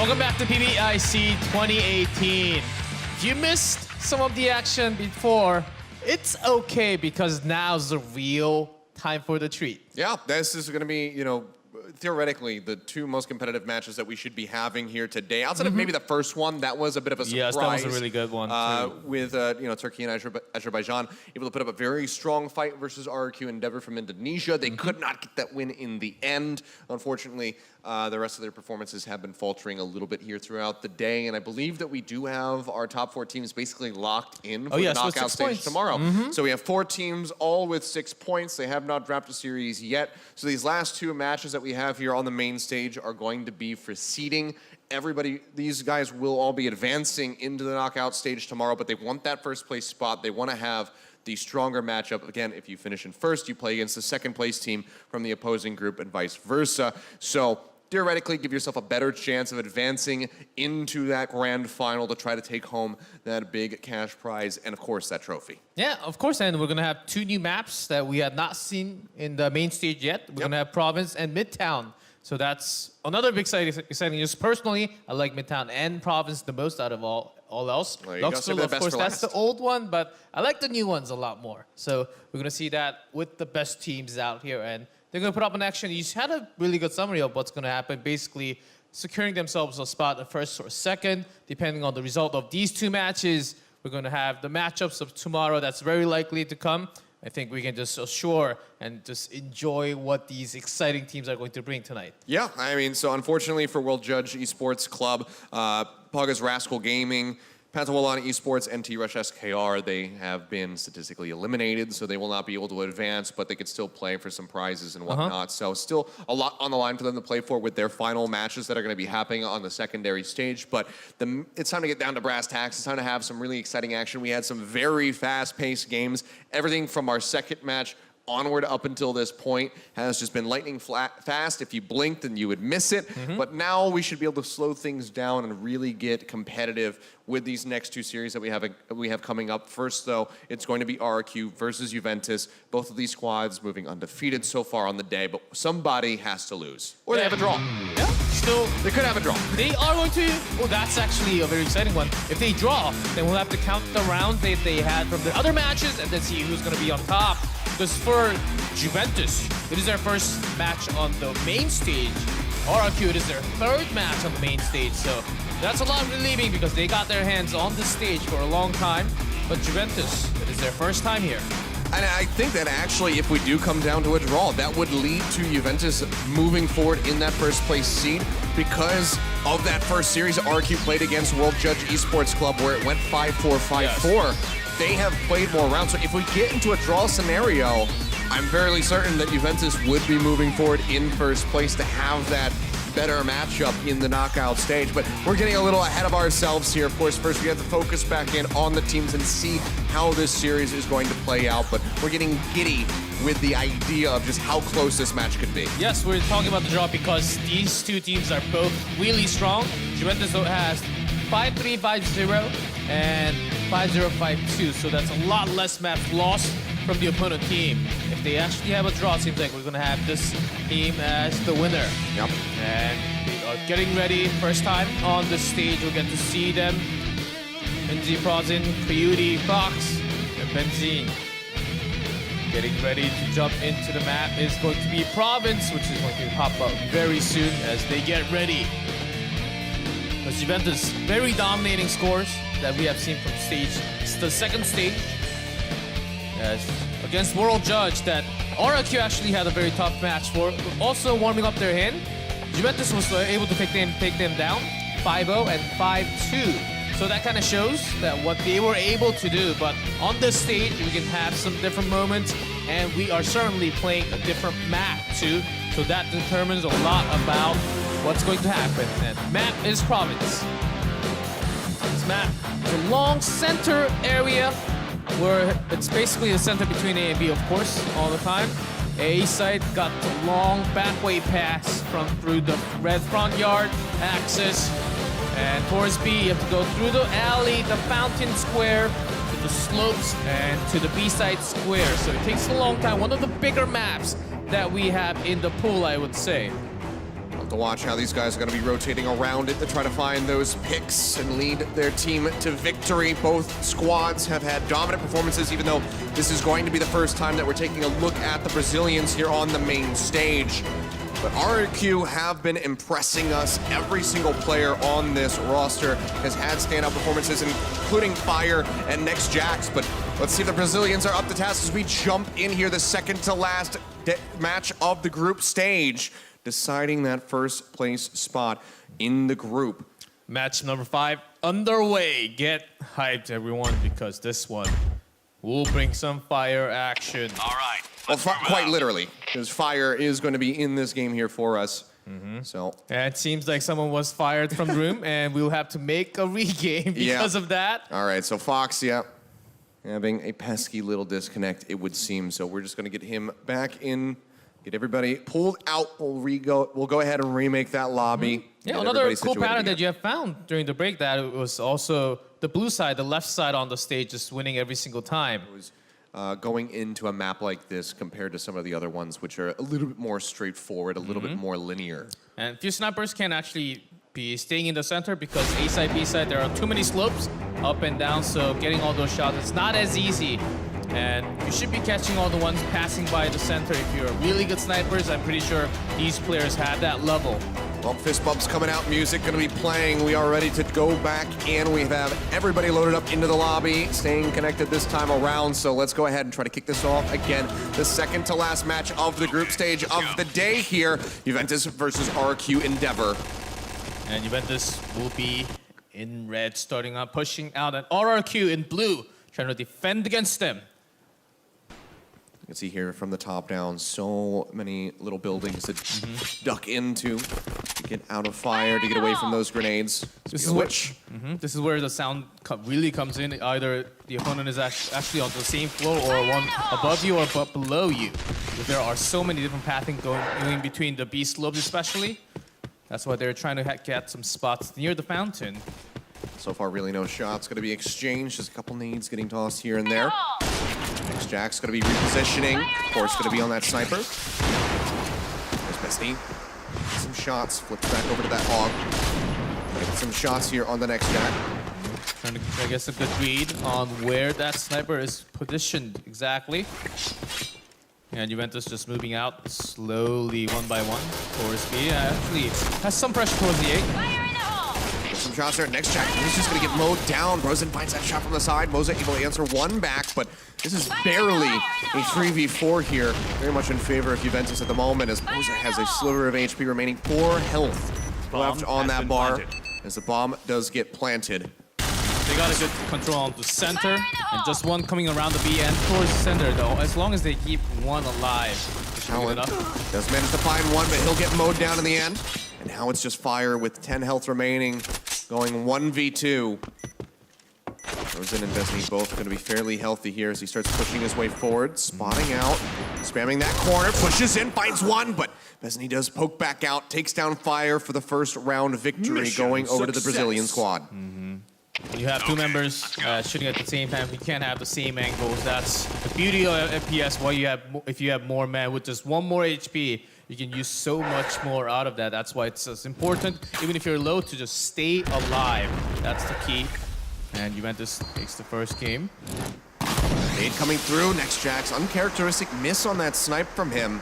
Welcome back to PBIC 2018. If you missed some of the action before, it's okay because now's the real time for the treat. Yeah, this is going to be, theoretically, the two most competitive matches that we should be having here today. Outside of maybe the first one, that was a bit of a surprise. Yes, that was a really good one, too. With, Turkey and Azerbaijan able to put up a very strong fight versus RRQ Endeavour from Indonesia. They could not get that win in the end. Unfortunately, the rest of their performances have been faltering a little bit here throughout the day, and I believe that we do have our top 4 teams basically locked in for the knockout stage tomorrow. So we have 4 teams, all with 6 points. They have not dropped a series yet. So these last 2 matches that we have here on the main stage are going to be for seeding. These guys will all be advancing into the knockout stage tomorrow, but they want that first place spot. They want to have the stronger matchup. Again, if you finish in first, you play against the second place team from the opposing group and vice versa. So theoretically, give yourself a better chance of advancing into that grand final to try to take home that big cash prize and, of course, that trophy. Yeah, of course, and we're going to have 2 new maps that we have not seen in the main stage yet. We're going to have Province and Midtown. So that's another big exciting news. Personally, I like Midtown and Province the most out of all else. Well, Luxville, of course, that's the old one, but I like the new ones a lot more. So we're going to see that with the best teams out here, and they're going to put up an action. You had a really good summary of what's going to happen, basically securing themselves a spot at first or second, depending on the result of these 2 matches. We're going to have the matchups of tomorrow that's very likely to come. I think we can just assure and just enjoy what these exciting teams are going to bring tonight. Yeah, I mean, so unfortunately for World Judge Esports Club, Paga's Rascal Gaming, Pantawalana Esports, and T-Rush SKR, they have been statistically eliminated, so they will not be able to advance, but they could still play for some prizes and whatnot. So still a lot on the line for them to play for with their final matches that are going to be happening on the secondary stage. But it's time to get down to brass tacks. It's time to have some really exciting action. We had some very fast-paced games. Everything from our second match onward up until this point has just been lightning fast. If you blinked, then you would miss it. But now we should be able to slow things down and really get competitive with these next 2 series that we have coming up. First, though, it's going to be RRQ versus Juventus. Both of these squads moving undefeated so far on the day, but somebody has to lose. Or they have a draw. Yeah, still, they could have a draw. They are going to, well, that's actually a very exciting one. If they draw, then we'll have to count the rounds that they had from the other matches and then see who's going to be on top. Because for Juventus, it is their first match on the main stage. RRQ, it is their 3rd match on the main stage. So that's a lot relieving because they got their hands on the stage for a long time. But Juventus, it is their first time here. And I think that actually, if we do come down to a draw, that would lead to Juventus moving forward in that first place seed because of that first series RRQ played against World Judge Esports Club where it went 5-4, 5-4. Yes. They have played more rounds. So if we get into a draw scenario, I'm fairly certain that Juventus would be moving forward in first place to have that better matchup in the knockout stage. But we're getting a little ahead of ourselves here. Of course, first we have to focus back in on the teams and see how this series is going to play out. But we're getting giddy with the idea of just how close this match could be. Yes, we're talking about the draw because these 2 teams are both really strong. Juventus has 5-3, 5-0, and 5-0, 5-2. So that's a lot less maps lost from the opponent team. If they actually have a draw, it seems like we're going to have this team as the winner. Yep. And they are getting ready. First time on the stage, we'll get to see them. Benzi, Prozin, Coyote, Fox, and Benzine. Getting ready to jump into the map is going to be Province, which is going to pop up very soon as they get ready. Because Juventus, very dominating scores that we have seen from the second stage. Yes, against World Judge that RRQ actually had a very tough match for. Also warming up their hand, Juventus was able to take them down 5-0 and 5-2. So that kind of shows that what they were able to do. But on this stage, we can have some different moments, and we are certainly playing a different map too. So that determines a lot about what's going to happen. And map is Province. This map is a long center area where it's basically the center between A and B, of course, all the time. A side got the long backway pass through the red front yard axis. And towards B, you have to go through the alley, the fountain square, to the slopes, and to the B-side square. So it takes a long time. One of the bigger maps that we have in the pool, I would say. We'll have to watch how these guys are going to be rotating around it to try to find those picks and lead their team to victory. Both squads have had dominant performances, even though this is going to be the first time that we're taking a look at the Brazilians here on the main stage. But RRQ have been impressing us. Every single player on this roster has had standout performances, including Fire and Next Jax. But let's see if the Brazilians are up to task as we jump in here, the second to last match of the group stage, deciding that first place spot in the group. Match number 5 underway. Get hyped, everyone, because this one will bring some fire action. All right. Well, quite literally, because Fire is going to be in this game here for us. So. And it seems like someone was fired from the room, and we'll have to make a regame because of that. All right, so Fox, having a pesky little disconnect, it would seem. So we're just going to get him back in, get everybody pulled out. We'll go ahead and remake that lobby. Yeah, another cool pattern that you have found during the break, that it was also the blue side, the left side on the stage, just winning every single time. It was going into a map like this compared to some of the other ones, which are a little bit more straightforward, a little bit more linear. And few snipers can actually be staying in the center because A side, B side, there are too many slopes up and down, so getting all those shots, it's not as easy. And you should be catching all the ones passing by the center. If you're really good snipers, I'm pretty sure these players have that level. Well, fist bumps coming out, music going to be playing. We are ready to go back in. We have everybody loaded up into the lobby, staying connected this time around. So let's go ahead and try to kick this off. Again, the second to last match of the group stage of the day here. Juventus versus RRQ Endeavour. And Juventus will be in red, starting out, pushing out, and RRQ in blue, trying to defend against them. You can see here from the top down, so many little buildings to duck into, to get out of fire, to get away from those grenades. This is where the sound really comes in. Either the opponent is actually on the same floor, or one above you or below you. But there are so many different pathing going in between the B slopes especially. That's why they're trying to get some spots near the fountain. So far, really no shots going to be exchanged. Just a couple nades getting tossed here and there. Next Jack's going to be repositioning. Of course, going to be on that sniper. There's Bestie. Some shots. Flips back over to that hog. Get some shots here on the next Jack. Trying to, I guess, a good read on where that sniper is positioned exactly. And Juventus just moving out slowly, one by one. Towards B. Actually has some pressure towards the A. Some shots there. Next Jack, he's just going to get mowed down. Brosen finds that shot from the side. Moza able to answer one back, but this is barely a 3v4 here. Very much in favor of Juventus at the moment, as Moza has a sliver of HP remaining. 4 health left on that bar, as the bomb does get planted. They got a good control on the center, and just one coming around the B and towards the center, though. As long as they keep one alive. Allen does manage to find one, but he'll get mowed down in the end. And now it's just Fire with 10 health remaining, going 1v2. Rosen and Besney both going to be fairly healthy here as he starts pushing his way forward, spotting out, spamming that corner, pushes in, finds one, but Besney does poke back out, takes down Fire for the first round victory, going over to the Brazilian squad. You have two members shooting at the same time. You can't have the same angles. That's the beauty of FPS. Why you have, if you have more men with just one more HP, you can use so much more out of that. That's why it's important, even if you're low, to just stay alive. That's the key. And Juventus takes the first game. Nade coming through. Next Jack's uncharacteristic miss on that snipe from him.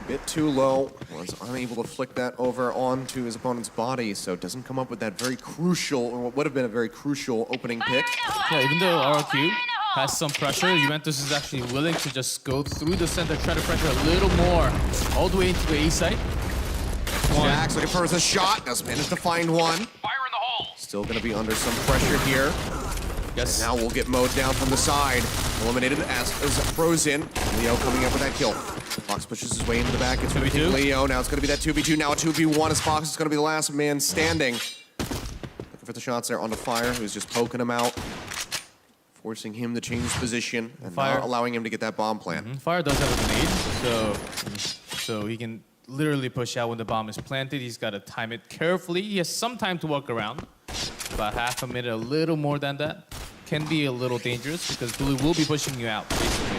A bit too low. Was unable to flick that over onto his opponent's body, so doesn't come up with that very crucial, or what would have been a very crucial opening pick. Yeah, even though RRQ has some pressure, Juventus is actually willing to just go through the center, try to pressure a little more, all the way into the A site. Jack's looking for a shot, does manage to find one. Fire in the hole. Still going to be under some pressure here. Yes. And now we'll get mowed down from the side. Eliminated as Frozen. Leo coming up with that kill. Fox pushes his way into the back. It's 2v2. Leo. Now it's going to be that 2v2. Now a 2v1 as Fox is going to be the last man standing. Looking for the shots there onto Fire, who's just poking him out. Forcing him to change position and not allowing him to get that bomb plant. Fire does have a grenade, so he can literally push out when the bomb is planted. He's got to time it carefully. He has some time to walk around. About half a minute, a little more than that. Can be a little dangerous because Blue will be pushing you out, basically.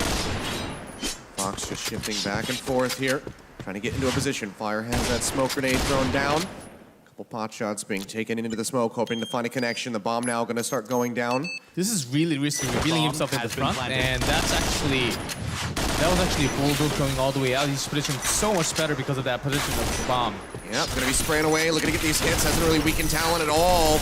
Fox just shifting back and forth here. trying to get into a position. Fire has that smoke grenade thrown down. Couple pot shots being taken into the smoke, hoping to find a connection. The bomb now going to start going down. This is really risky, revealing himself in the front, and that was actually a bulldog going all the way out. He's positioned so much better because of that position of the bomb. Yep, going to be spraying away, looking to get these hits. Hasn't really weakened Talon at all.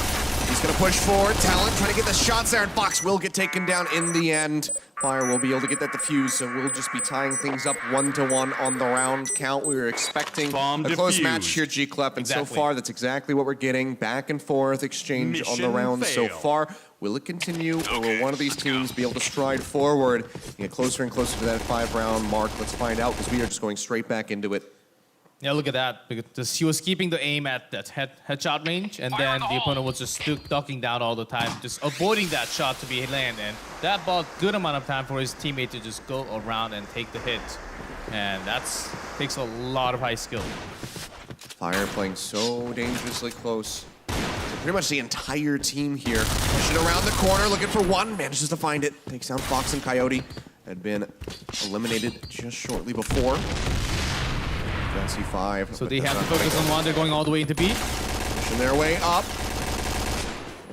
He's going to push forward. Talon trying to get the shots there, and Fox will get taken down in the end. Fire will be able to get that defused, so we'll just be tying things up 1-1 on the round count. We were expecting a close match here, G-Clep, and so far that's exactly what we're getting. Back and forth exchange on the round so far. Will it continue, or will one of these teams be able to stride forward and get closer and closer to that 5-round mark? Let's find out, because we are just going straight back into it. Yeah, look at that. Because he was keeping the aim at that headshot range, and then the opponent was just ducking down all the time, just avoiding that shot to be land. And that bought good amount of time for his teammate to just go around and take the hit. And that takes a lot of high skill. Fire playing so dangerously close. Pretty much the entire team here. Pushing around the corner, looking for one. Manages to find it. Takes down Fox and Coyote. Had been eliminated just shortly before. C5. So they have to focus on one. They're going all the way into B. Pushing their way up.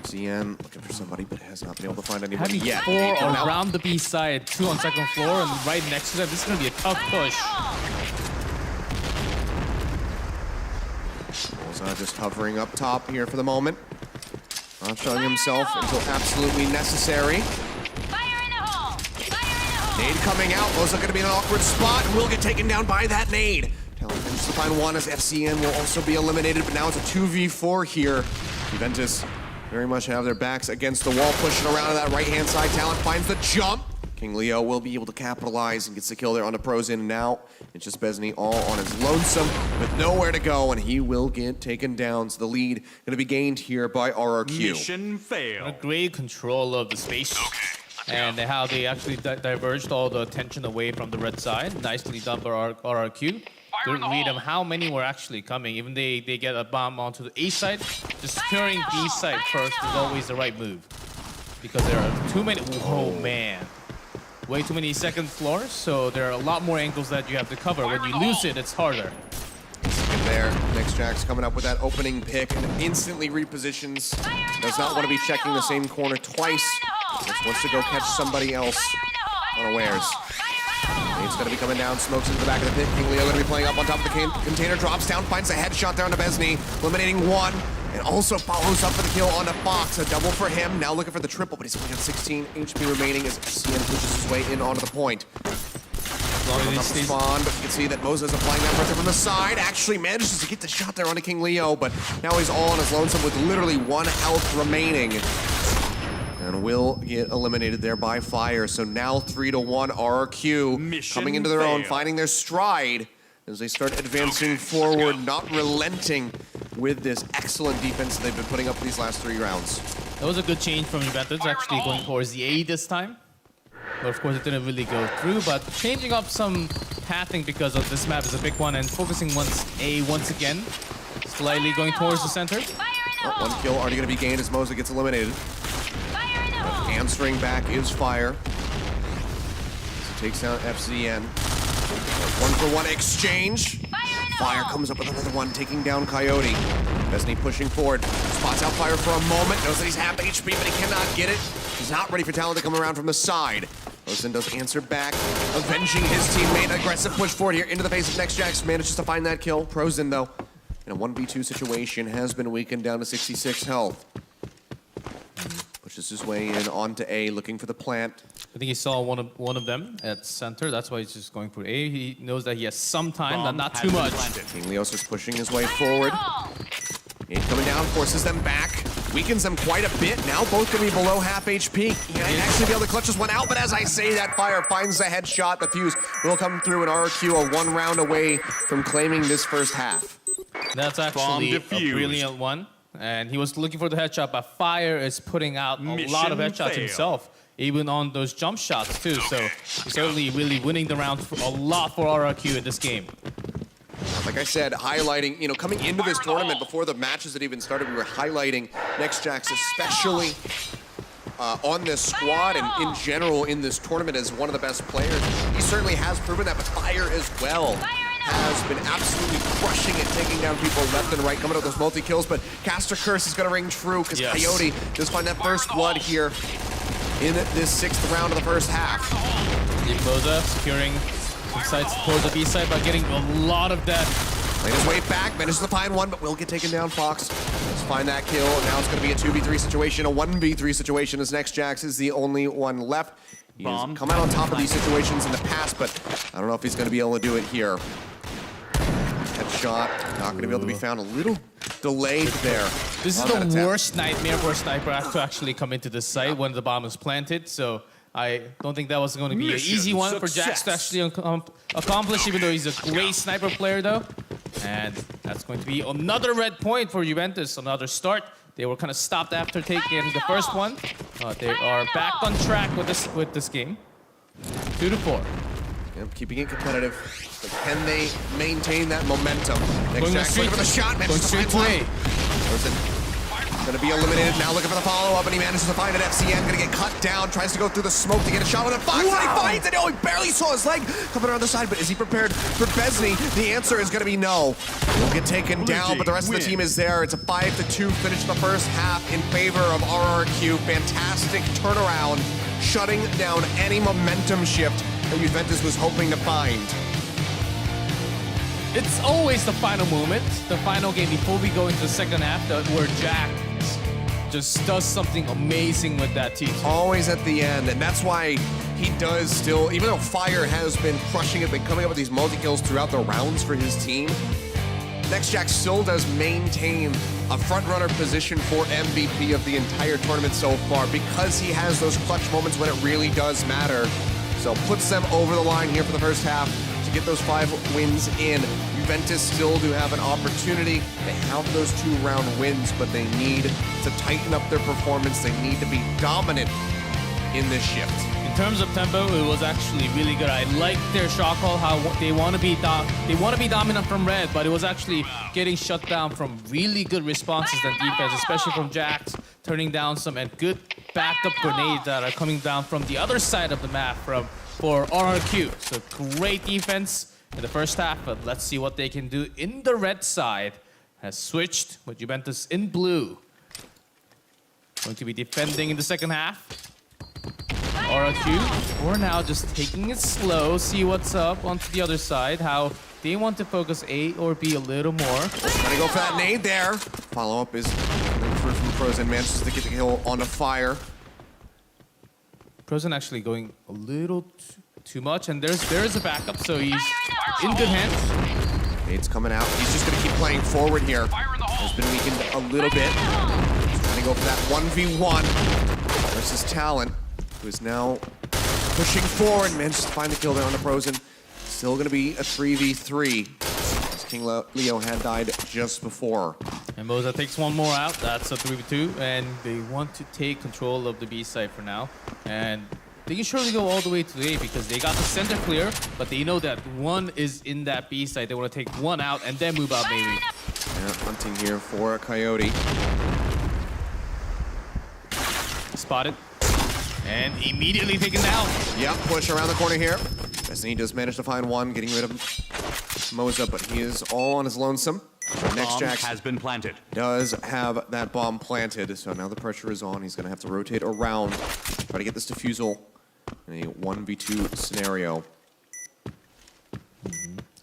XEN looking for somebody, but has not been able to find anybody yet. 4 around the B side, 2 on second floor, and right next to them. This is going to be a tough push. Moza just hovering up top here for the moment. Not showing himself until absolutely necessary. Nade coming out. Moza going to be in an awkward spot and will get taken down by that nade. Talon manages to find one as FCN will also be eliminated, but now it's a 2v4 here. Juventus very much have their backs against the wall, pushing around to that right-hand side. Talon finds the jump. King Leo will be able to capitalize and gets the kill there on the pros in. Now it's just Besney all on his lonesome with nowhere to go, and he will get taken down. So the lead going to be gained here by RRQ. Mission failed. A great control of the space. And how they actually diverged all the attention away from the red side. Nicely done by RRQ. Didn't read them how many were actually coming. Even they get a bomb onto the A side, just securing B side first is always the right move. Because there are too many, oh man. Way too many second floors, so there are a lot more angles that you have to cover. When you lose it, it's harder. There, Next Jack's coming up with that opening pick and instantly repositions. Does not want to be checking the same corner twice. Just wants to go catch somebody else unawares. Nade's going to be coming down, smokes into the back of the pit. King Leo going to be playing up on top of the container, drops down, finds a headshot there on Besney, eliminating one, and also follows up for the kill on the Fox. A double for him, now looking for the triple, but he's only got 16 HP remaining as CN pushes his way in onto the point. Spawn, but you can see that Moza is applying that pressure from the side. Actually manages to get the shot there onto King Leo, but now he's all on his lonesome with literally 1 health remaining. And will get eliminated there by Fire. So now 3-1 RRQ coming into their own, finding their stride as they start advancing forward, not relenting with this excellent defense they've been putting up these last 3 rounds. That was a good change from Juventus, actually going towards the A this time. But of course it didn't really go through, but changing up some pathing because of this map is a big one, and focusing A once again. Slightly going towards the center. Oh, 1 kill already going to be gained as Moza gets eliminated. Hamstring back is Fire. So takes down FZN. 1-for-1 exchange. Fire comes up with another one, taking down Coyote. Besney pushing forward. Spots out Fire for a moment. Knows that he's half HP, but he cannot get it. He's not ready for Talon to come around from the side. Rosen does answer back, avenging his teammate. Aggressive push forward here into the face of Next Jax. Manages to find that kill. Prozen, though, in a 1v2 situation, has been weakened down to 66 health. Pushes his way in onto A, looking for the plant. I think he saw one of them at center. That's why he's just going for A. He knows that he has some time, but not too much. King Leos is pushing his way forward. Nade coming down, forces them back, weakens them quite a bit. Now both going to be below half HP. He might actually be able to clutch this one out, but as I say that, Fire finds the headshot. The fuse will come through, and RRQ are 1 round away from claiming this first half. That's actually a brilliant one. And he was looking for the headshot, but Fire is putting out a lot of headshots himself, even on those jump shots too. So he's certainly really winning the round a lot for RRQ in this game. Like I said, highlighting, you know, coming into this tournament, before the matches had even started, we were highlighting Next Jax, especially on this squad and in general in this tournament, as one of the best players. He certainly has proven that, but Fire as well. has been absolutely crushing it, taking down people left and right, coming up with those multi-kills, but Caster Curse is going to ring true because Coyote does find that first blood here in this 6th round of the first half. Moza securing some sides towards the B side by getting a lot of that. Played his way back, manages to find one, but will get taken down. Fox let's find that kill. Now it's going to be a 2v3 situation, a 1v3 situation as NextJax is the only one left. He's come out on top of these situations in the past, but I don't know if he's going to be able to do it here. Headshot, not going to be able to be found. A little delayed there. This is the worst nightmare for a sniper to actually come into the site when the bomb is planted, so I don't think that was going to be an easy one for Jax to actually accomplish, even though he's a great sniper player, though. And that's going to be another red point for Juventus, another start. They were kind of stopped after taking the first one. They are back on track with this game. 2-4. Yep, keeping it competitive. But can they maintain that momentum? NextJax looking for the shot, manages to find one. Gonna be eliminated now, looking for the follow-up, and he manages to find an FCN, gonna get cut down, tries to go through the smoke to get a shot with a Fox, and he finds it! Oh, he barely saw his leg coming around the side, but is he prepared for Besney? The answer is gonna be no. He'll get taken down, but the rest of the team is there. It's a 5-2 finish in the first half in favor of RRQ. Fantastic turnaround, shutting down any momentum shift that Juventus was hoping to find. It's always the final moment, the final game before we go into the second half, where Jack just does something amazing with that T2. Always at the end, and that's why he does still, even though Fire has been crushing it, been coming up with these multi-kills throughout the rounds for his team, NextJax still does maintain a front-runner position for MVP of the entire tournament so far because he has those clutch moments when it really does matter. So puts them over the line here for the first half to get those 5 wins in. Juventus still do have an opportunity. They have those 2-round wins, but they need to tighten up their performance. They need to be dominant in this shift. In terms of tempo, it was actually really good. I like their shot call, how they want to be dominant from red, but it was actually getting shut down from really good responses and defense, especially from Jax, turning down some and good backup grenades that are coming down from the other side of the map for RRQ. So great defense in the first half, but let's see what they can do in the red side. Has switched with Juventus in blue. Going to be defending in the second half. RRQ for now just taking it slow, see what's up onto the other side, how they want to focus A or B a little more. Gonna go for that nade there. Follow-up is coming through from Frozen, manages to get the kill on the Fire. Frozen actually going a little too much, and there is a backup, so he's in good hands. Nade's coming out. He's just gonna keep playing forward here. Has been weakened a little bit. He's trying to go for that 1v1 versus Talent, who is now pushing forward. Manages to find the kill there on the Frozen. Still gonna be a 3v3. As King Leo had died just before. And Moza takes one more out. That's a 3v2, and they want to take control of the B side for now. And they can surely go all the way to the A because they got the center clear, but they know that one is in that B side. They want to take one out and then move out maybe. Yeah, hunting here for a Coyote. Spotted. And immediately taken down. Yep, push around the corner here. Destiny does manage to find one, getting rid of Moza, but he is all on his lonesome. NextJax has been planted. Does have that bomb planted, so now the pressure is on. He's going to have to rotate around, try to get this defusal in a 1v2 scenario.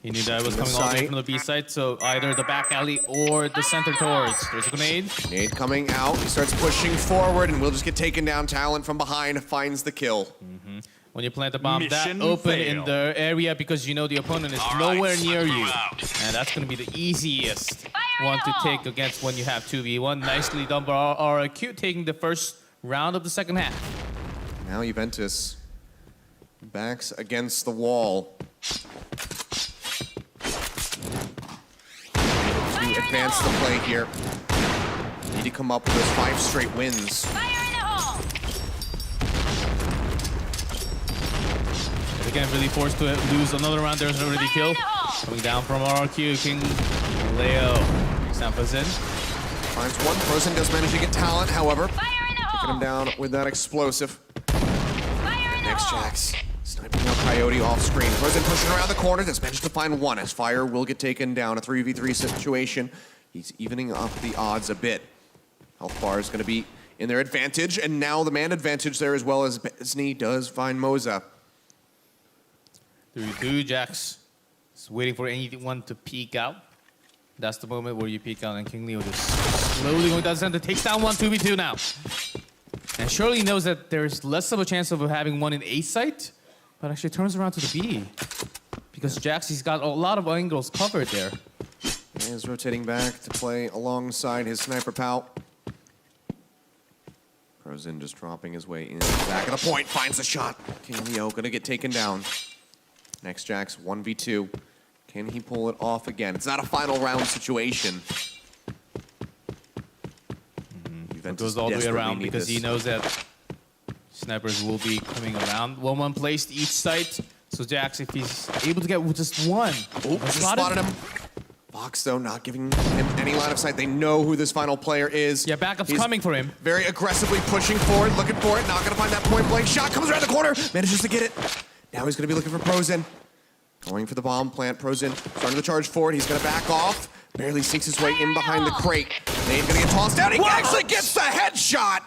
He knew that it was coming all the way from the B side, so either the back alley or the center doors. There's a grenade. Nade coming out. He starts pushing forward, and we'll just get taken down. Talent from behind finds the kill. When you plant the bomb that open in the area because you know the opponent is nowhere near you. And that's going to be the easiest one to take against when you have 2v1. Nicely done by RRQ, taking the first round of the second half. Now Juventus backs against the wall. To advance the play here. Need to come up with those 5 straight wins. Again, really forced to lose another round. There's already kill. Coming down from RRQ, King Leo. Examples in. Finds one. Frozen does manage to get Talent, however. Taking him down with that explosive. NextJax Sniping out Coyote off screen. Frozen pushing around the corner. That's managed to find one as Fire will get taken down. A 3v3 situation. He's evening up the odds a bit. Health bar is going to be in their advantage, and now the man advantage there as well as Besney does find Moza. 3v2, Jax is waiting for anyone to peek out. That's the moment where you peek out, and King Leo just slowly going down the center, takes down one 2v2 now. And Shirley knows that there's less of a chance of having one in A site, but actually turns around to the B. Because Jax, he's got a lot of angles covered there. He is rotating back to play alongside his sniper pal. Frozen just dropping his way in. Back of the point, finds the shot. King Leo gonna get taken down. Next Jax, 1v2. Can he pull it off again? It's not a final round situation. It goes all the way around because he knows that snipers will be coming around. 1-1 placed each site. So Jax, if he's able to get just one. Oh, just spotted him. Fox, though, not giving him any line of sight. They know who this final player is. Yeah, backup's coming for him. Very aggressively pushing forward, looking for it. Not going to find that point blank shot. Comes around the corner. Manages to get it. Now he's going to be looking for Prozen. Going for the bomb plant. Prozen starting to charge forward. He's going to back off. Barely sinks his way in behind the crate. Nade's going to get tossed down. He actually gets the headshot.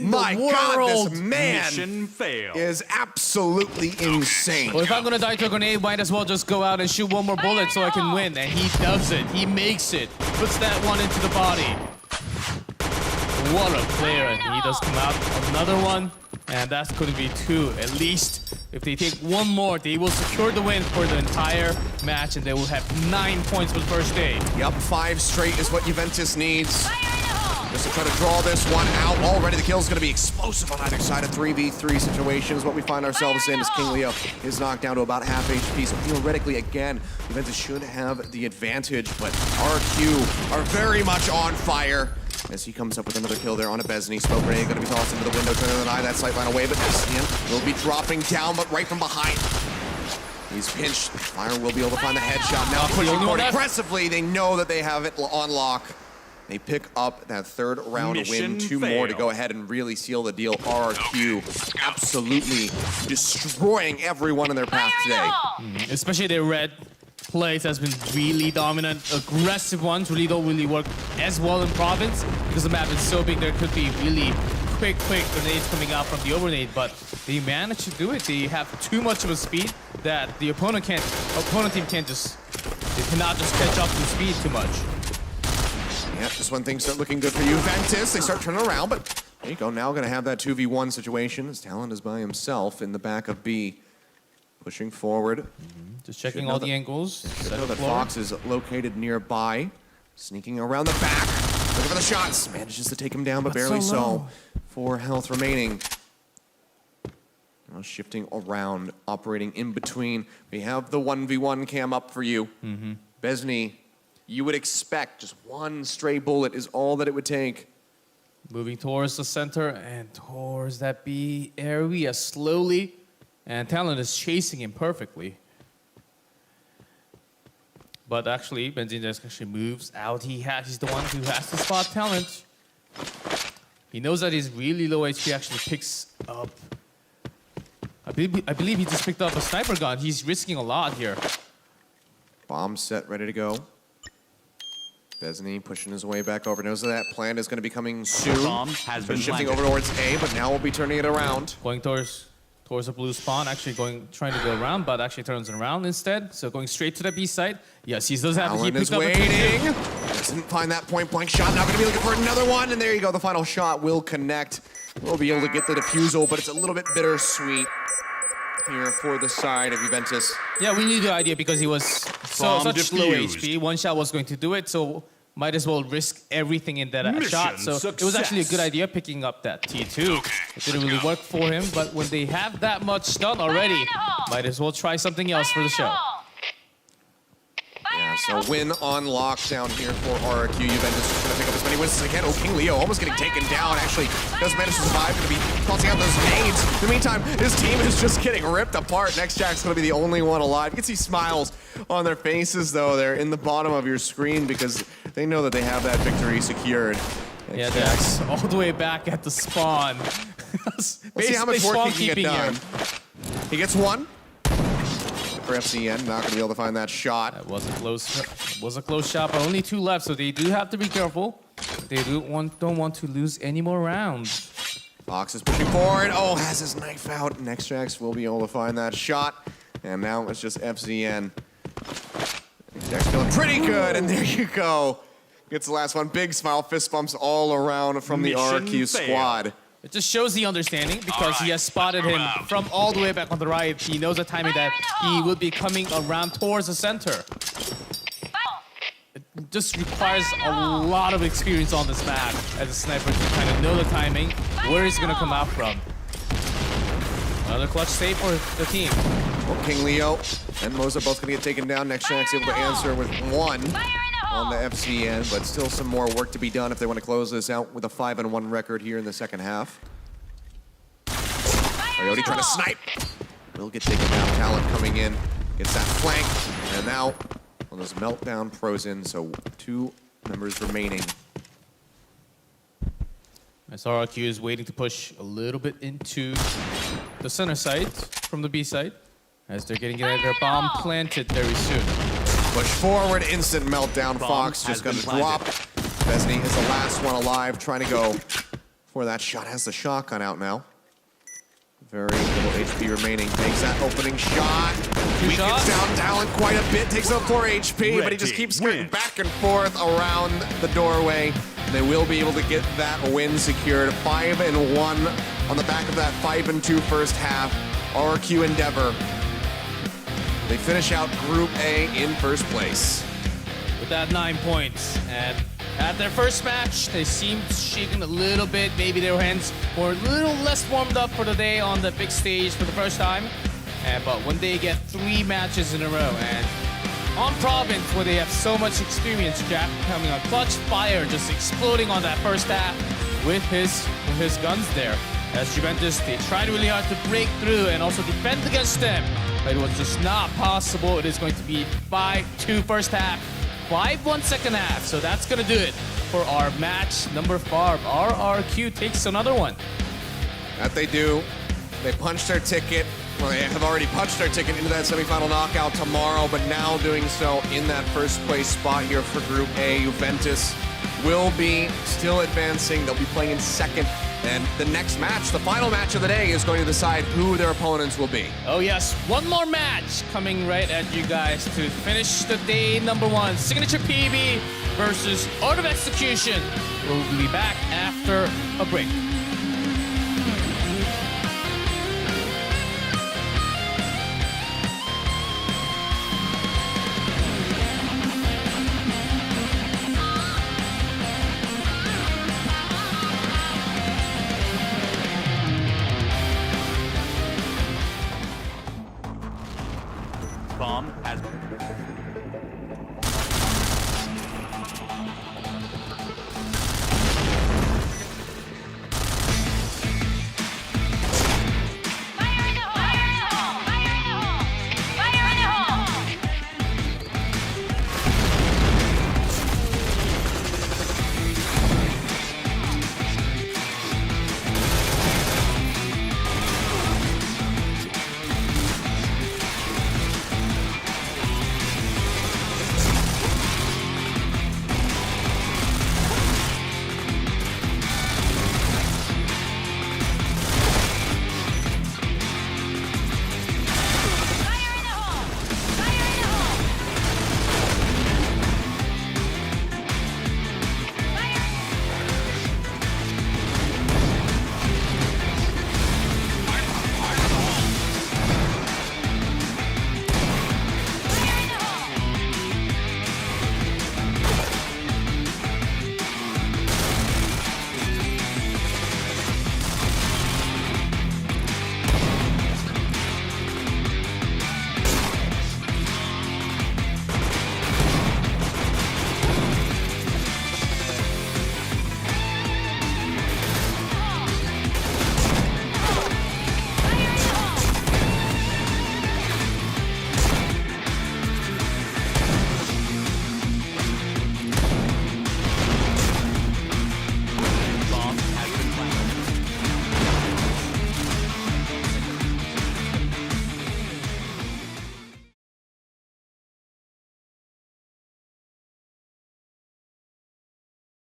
My God, this man is absolutely insane. Well, if I'm going to die to a grenade, might as well just go out and shoot one more bullet so I can win. And he does it. He makes it. Puts that one into the body. What a player. And he does come out. Another one. And that's going to be two. At least if they take one more, they will secure the win for the entire match. And they will have 9 points for the first day. Yep, 5 straight is what Juventus needs. Just to try to draw this one out. Already the kill is going to be explosive on either side. A 3v3 situation is what we find ourselves in as King Leo is knocked down to about half HP. So theoretically, again, Juventus should have the advantage, but RQ are very much on fire as he comes up with another kill there on a Besney. Smoke grenade going to be tossed into the window, turning an eye that sight line away, but Besney will be dropping down, but right from behind. He's pinched. Fire will be able to find the headshot. Now pushing forward aggressively. They know that they have it on lock. They pick up that third round win. 2 more to go ahead and really seal the deal. RRQ absolutely destroying everyone in their path today. Especially their red plays has been really dominant. Aggressive ones really don't really work as well in Province because the map is so big. There could be really quick grenades coming out from the overnade, but they managed to do it. They have too much of a speed that the opponent team cannot just catch up to speed too much. Yeah, just when things start looking good for Juventus, they start turning around, but there you go. Now going to have that 2v1 situation as Talon is by himself in the back of B. Pushing forward. Just checking all the angles. Should know that Fox is located nearby. Sneaking around the back. Looking for the shots. Manages to take him down, but barely so. 4 health remaining. Now shifting around, operating in between. We have the 1v1 cam up for you. Besney, you would expect just one stray bullet is all that it would take. Moving towards the center and towards that B area slowly. And Talon is chasing him perfectly. But actually, Benzin just actually moves out. He's the one who has to spot Talent. He knows that he's really low HP, actually picks up. I believe he just picked up a sniper gun. He's risking a lot here. Bomb set, ready to go. Besney pushing his way back over. Knows that plant is going to be coming soon. Bomb has been shifting planted. over towards A, but now we'll be turning it around. Going towards a blue spawn, actually trying to go around, but actually turns around instead. So going straight to the B site. Yes, he does have it. He picked up waiting. Doesn't find that point blank shot. Now going to be looking for another one, and there you go. The final shot will connect. We'll be able to get the defusal, but it's a little bit bittersweet here for the side of Juventus. Yeah, we knew the idea because he was such low HP. One shot was going to do it, so might as well risk everything in that shot. So it was actually a good idea picking up that T2. It didn't really work for him, but when they have that much stun already, might as well try something else for the show. Yeah, so win on lockdown here for RRQ. Juventus is going to pick up as many wins as they can. Oh, King Leo almost getting taken down. Actually, does manage to survive. Going to be tossing out those nades. In the meantime, his team is just getting ripped apart. Next Jack's going to be the only one alive. You can see smiles on their faces, though. They're in the bottom of your screen because they know that they have that victory secured. Yeah, Jax all the way back at the spawn. Let's see how much work he can get done. He gets one. For FCN, not going to be able to find that shot. That was a close shot, but only 2 left, so they do have to be careful. They don't want to lose any more rounds. Fox is pushing forward. Oh, has his knife out. Nextrax will be able to find that shot. And now it's just FCN. Jack's feeling pretty good, and there you go. Gets the last one. Big smile, fist bumps all around from the RRQ squad. It just shows the understanding because he has spotted him from all the way back on the right. He knows the timing that he will be coming around towards the center. It just requires a lot of experience on this map as a sniper to kind of know the timing, where he's going to come out from. Another clutch save for the team. Well, King Leo and Moza both going to get taken down. Nextrax able to answer with 1 on the FCN, but still some more work to be done if they want to close this out with a 5-1 record here in the second half. Coyote trying to snipe. Will get taken down. Talent coming in. Gets that flank. And now one of those meltdown pros in, so 2 members remaining. As RRQ is waiting to push a little bit into the center side from the B side, as they're getting their bomb planted very soon. Push forward, instant meltdown. Fox just gonna drop. Besney is the last one alive, trying to go for that shot. Has the shotgun out now. Very little HP remaining. Takes that opening shot. Weakens down Talent quite a bit. Takes up 4 HP, but he just keeps skirting back and forth around the doorway. They will be able to get that win secured. 5-1 on the back of that 5-2 first half. RRQ Endeavour. They finish out Group A in first place. With that 9 points. And at their first match, they seemed shaking a little bit. Maybe their hands were a little less warmed up for the day on the big stage for the first time. But when they get 3 matches in a row, and on Province, where they have so much experience, Jack coming on clutch fire, just exploding on that first half with his guns there. As Juventus, they tried really hard to break through and also defend against them. But it was just not possible. It is going to be 5-2 first half, 5-1 second half. So that's going to do it for our match number 5. RRQ takes another one. That they do. They punched their ticket. Well, they have already punched their ticket into that semifinal knockout tomorrow, but now doing so in that first place spot here for Group A. Juventus will be still advancing. They'll be playing in second. And the next match, the final match of the day, is going to decide who their opponents will be. Oh yes, one more match coming right at you guys to finish the day number 1. Signature PB versus Art of Execution. We'll be back after a break.